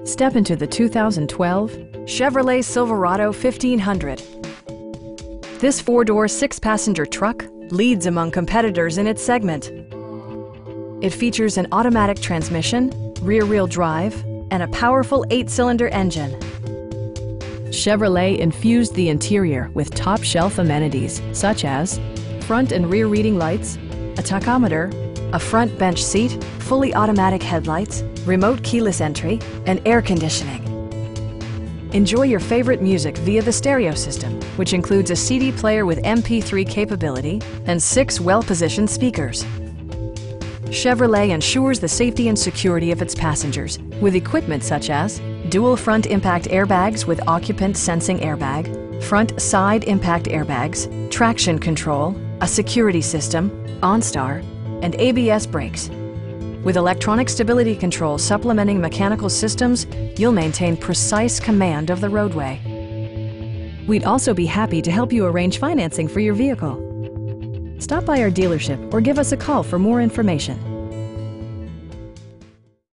Step into the 2012 Chevrolet Silverado 1500. This four-door, six-passenger truck leads among competitors in its segment. It features an automatic transmission, rear-wheel drive, and a powerful 8-cylinder engine. Chevrolet infused the interior with top-shelf amenities such as front and rear reading lights, a tachometer, a front bench seat, fully automatic headlights, remote keyless entry, and air conditioning. Enjoy your favorite music via the stereo system, which includes a CD player with MP3 capability and 6 well-positioned speakers. Chevrolet ensures the safety and security of its passengers with equipment such as dual front impact airbags with occupant sensing airbag, front side impact airbags, traction control, a security system, OnStar, and ABS brakes. With electronic stability control supplementing mechanical systems, you'll maintain precise command of the roadway. We'd also be happy to help you arrange financing for your vehicle. Stop by our dealership or give us a call for more information.